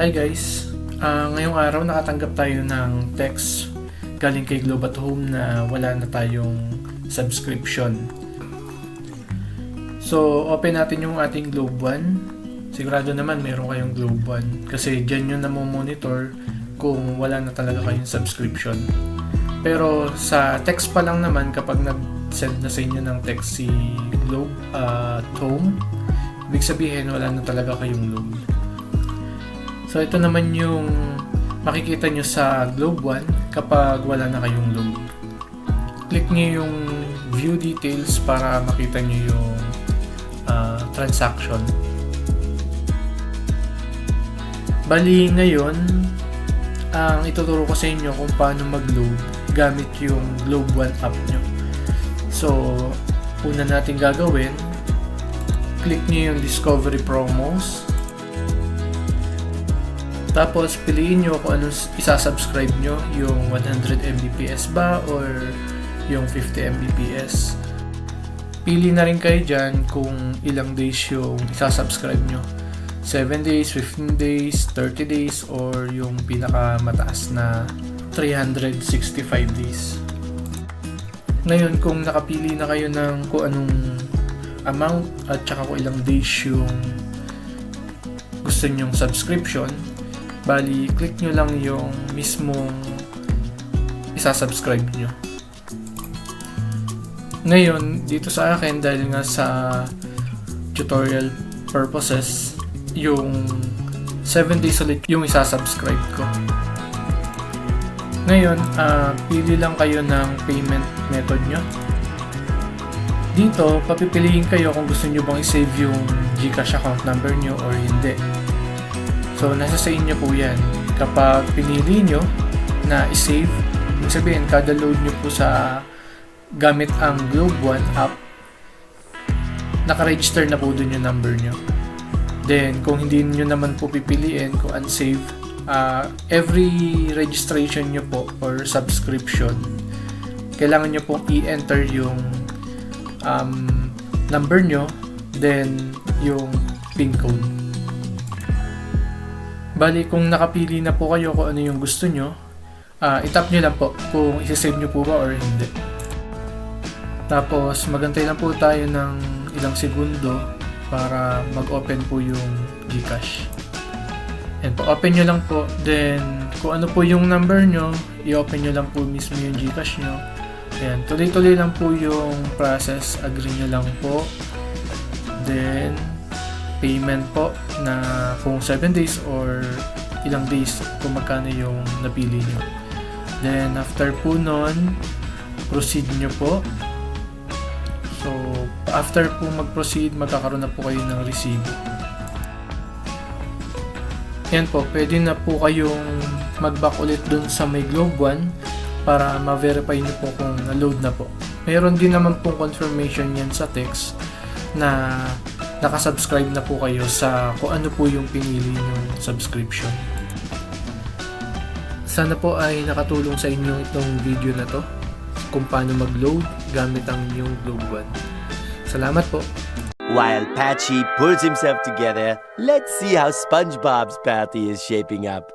Hi guys! Ngayong araw nakatanggap tayo ng text galing kay Globe at Home na wala na tayong subscription. So, open natin yung ating Globe One. Sigurado naman meron kayong Globe One kasi dyan yung namomonitor kung wala na talaga kayong subscription. Pero sa text pa lang naman, kapag nag-send na sa inyo ng text si Globe at Home, ibig sabihin wala na talaga kayong load. So ito naman yung makikita nyo sa Globe One kapag wala na kayong load. Click nyo yung view details para makita nyo yung transaction. Bali ngayon, ang ituturo ko sa inyo kung paano mag-load gamit yung Globe One app nyo. So, una natin gagawin, click nyo yung Discovery Promos. Tapos, piliin nyo kung anong isasubscribe nyo, yung 100 Mbps ba or yung 50 Mbps. Pili na rin kayo dyan kung ilang days yung isasubscribe nyo. 7 days, 15 days, 30 days, or yung pinakamataas na 365 days. Ngayon, kung nakapili na kayo ng kung anong amount at saka kung ilang days yung gusto nyong subscription, bali, click nyo lang yung mismong isasubscribe nyo. Ngayon, dito sa akin, dahil nga sa tutorial purposes, yung 7 days ulit yung isasubscribe ko. Ngayon, pili lang kayo ng payment method nyo. Dito, papipiliin kayo kung gusto nyo bang i-save yung GCash account number nyo or hindi. So, nasa sa inyo po yan. Kapag pinili nyo na i-save, ibig sabihin, kada load nyo po sa gamit ang Globe One app, naka-register na po dun yung number nyo. Then, kung hindi nyo naman po pipiliin, kung unsave, every registration nyo po or subscription, kailangan nyo pong i-enter yung number nyo, then yung PIN code. Bali, kung nakapili na po kayo kung ano yung gusto nyo, itap nyo lang po kung isi-save nyo po ba or hindi. Tapos, magantay lang po tayo ng ilang segundo para mag-open po yung GCash. And po, open nyo lang po. Then, kung ano po yung number nyo, i-open nyo lang po mismo yung GCash nyo. Ayan, tuloy-tuloy lang po yung process. Agree nyo lang po. Then, payment po na kung 7 days or ilang days kung magkano yung napili nyo. Then, after po nun, proceed nyo po. So, after po mag-proceed, magkakaroon na po kayo ng resibo. Yan po, pwede na po kayong mag-back ulit dun sa may Globe One para ma-verify nyo po kung na-load na po. Mayroon din naman pong confirmation yan sa text na nakasubscribe na po kayo sa kung ano po yung pinili nyong subscription. Sana po ay nakatulong sa inyo itong video na to kung paano mag-load gamit ang inyong Globe One. Salamat po! While Patchy pulls himself together, let's see how SpongeBob's party is shaping up.